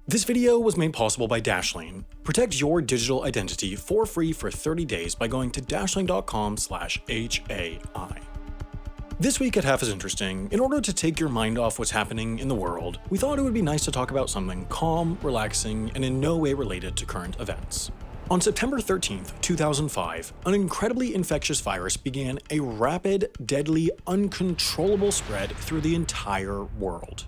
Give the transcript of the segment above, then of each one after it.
This video was made possible by Dashlane. Protect your digital identity for free for 30 days by going to dashlane.com/HAI. This week at Half as Interesting, in order to take your mind off what's happening in the world, we thought it would be nice to talk about something calm, relaxing, and in no way related to current events. On September 13th, 2005, an incredibly infectious virus began a rapid, deadly, uncontrollable spread through the entire world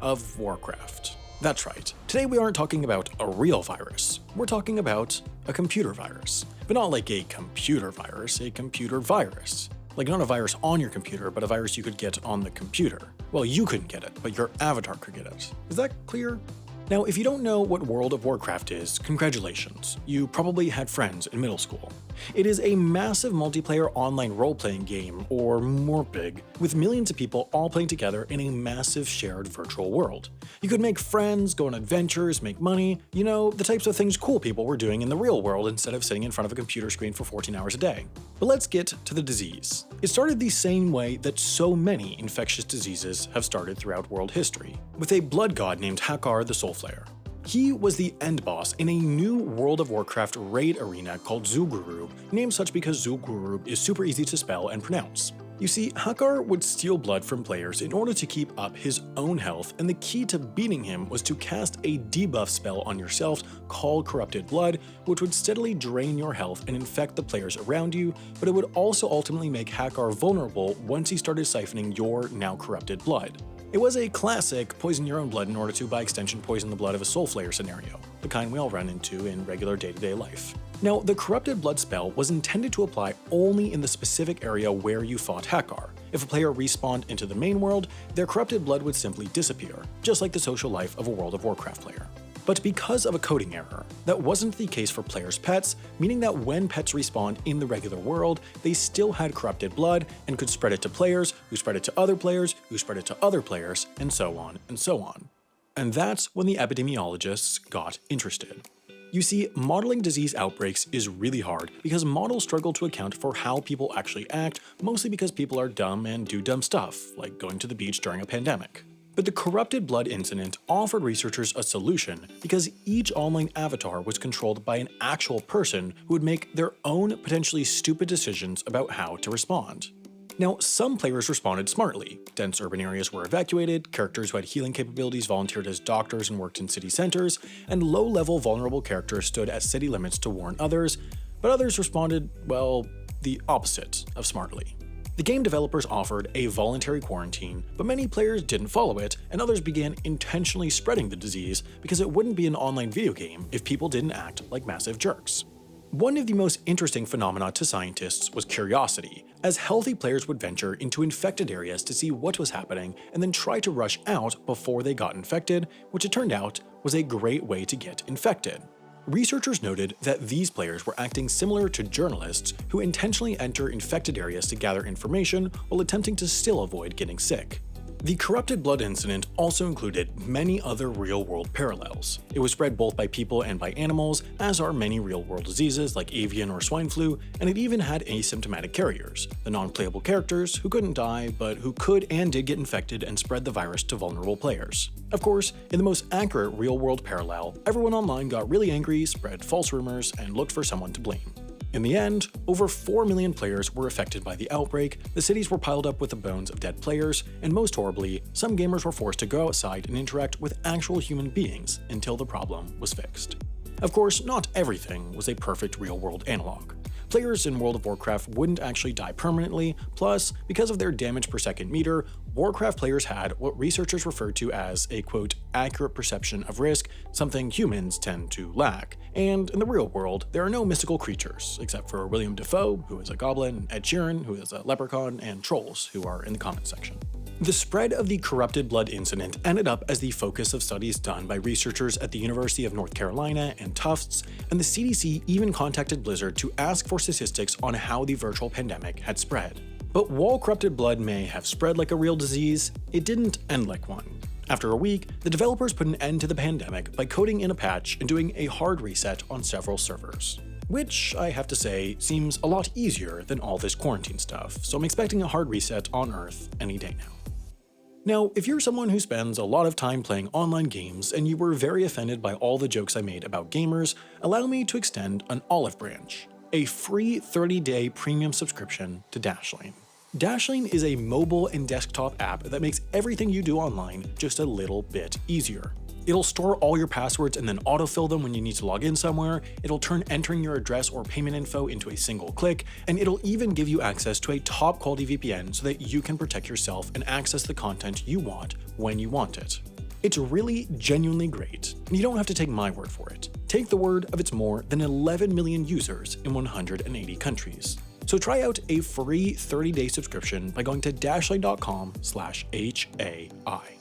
of Warcraft. That's right, today we aren't talking about a real virus, we're talking about a computer virus. But not like a computer virus, a computer virus. Like not a virus on your computer, but a virus you could get on the computer. Well, you couldn't get it, but your avatar could get it. Is that clear? Now, if you don't know what World of Warcraft is, congratulations. You probably had friends in middle school. It is a massive multiplayer online role-playing game, or MORPG, with millions of people all playing together in a massive shared virtual world. You could make friends, go on adventures, make money, you know, the types of things cool people were doing in the real world instead of sitting in front of a computer screen for 14 hours a day. But let's get to the disease. It started the same way that so many infectious diseases have started throughout world history, with a blood god named Hakar the Soulflayer. He was the end boss in a new World of Warcraft raid arena called Zul'Gurub, named such because Zul'Gurub is super easy to spell and pronounce. You see, Hakar would steal blood from players in order to keep up his own health, and the key to beating him was to cast a debuff spell on yourself called Corrupted Blood, which would steadily drain your health and infect the players around you, but it would also ultimately make Hakar vulnerable once he started siphoning your now corrupted blood. It was a classic poison your own blood in order to, by extension, poison the blood of a Soulflayer scenario, the kind we all run into in regular day-to-day life. Now, the Corrupted Blood spell was intended to apply only in the specific area where you fought Hakar. If a player respawned into the main world, their corrupted blood would simply disappear, just like the social life of a World of Warcraft player. But because of a coding error, that wasn't the case for players' pets, meaning that when pets respawned in the regular world, they still had corrupted blood and could spread it to players, who spread it to other players, who spread it to other players, and so on and so on. And that's when the epidemiologists got interested. You see, modeling disease outbreaks is really hard because models struggle to account for how people actually act, mostly because people are dumb and do dumb stuff, like going to the beach during a pandemic. But the corrupted blood incident offered researchers a solution because each online avatar was controlled by an actual person who would make their own potentially stupid decisions about how to respond. Now, some players responded smartly. Dense urban areas were evacuated, characters who had healing capabilities volunteered as doctors and worked in city centers, and low-level vulnerable characters stood at city limits to warn others, but others responded, well, the opposite of smartly. The game developers offered a voluntary quarantine, but many players didn't follow it, and others began intentionally spreading the disease because it wouldn't be an online video game if people didn't act like massive jerks. One of the most interesting phenomena to scientists was curiosity, as healthy players would venture into infected areas to see what was happening and then try to rush out before they got infected, which it turned out was a great way to get infected. Researchers noted that these players were acting similar to journalists who intentionally enter infected areas to gather information while attempting to still avoid getting sick. The corrupted blood incident also included many other real-world parallels. It was spread both by people and by animals, as are many real-world diseases like avian or swine flu, and it even had asymptomatic carriers, the non-playable characters who couldn't die but who could and did get infected and spread the virus to vulnerable players. Of course, in the most accurate real-world parallel, everyone online got really angry, spread false rumors, and looked for someone to blame. In the end, over 4 million players were affected by the outbreak, the cities were piled up with the bones of dead players, and most horribly, some gamers were forced to go outside and interact with actual human beings until the problem was fixed. Of course, not everything was a perfect real-world analog. Players in World of Warcraft wouldn't actually die permanently, plus, because of their damage per second meter, Warcraft players had what researchers referred to as a quote, accurate perception of risk, something humans tend to lack. And in the real world, there are no mystical creatures, except for William Dafoe, who is a goblin, Ed Sheeran, who is a leprechaun, and trolls, who are in the comment section. The spread of the corrupted blood incident ended up as the focus of studies done by researchers at the University of North Carolina and Tufts, and the CDC even contacted Blizzard to ask for statistics on how the virtual pandemic had spread. But while corrupted blood may have spread like a real disease, it didn't end like one. After a week, the developers put an end to the pandemic by coding in a patch and doing a hard reset on several servers. Which, I have to say, seems a lot easier than all this quarantine stuff, so I'm expecting a hard reset on Earth any day now. Now, if you're someone who spends a lot of time playing online games and you were very offended by all the jokes I made about gamers, allow me to extend an olive branch, a free 30-day premium subscription to Dashlane. Dashlane is a mobile and desktop app that makes everything you do online just a little bit easier. It'll store all your passwords and then autofill them when you need to log in somewhere, it'll turn entering your address or payment info into a single click, and it'll even give you access to a top quality VPN so that you can protect yourself and access the content you want when you want it. It's really genuinely great, and you don't have to take my word for it. Take the word of its more than 11 million users in 180 countries. So try out a free 30-day subscription by going to dashlane.com/HAI.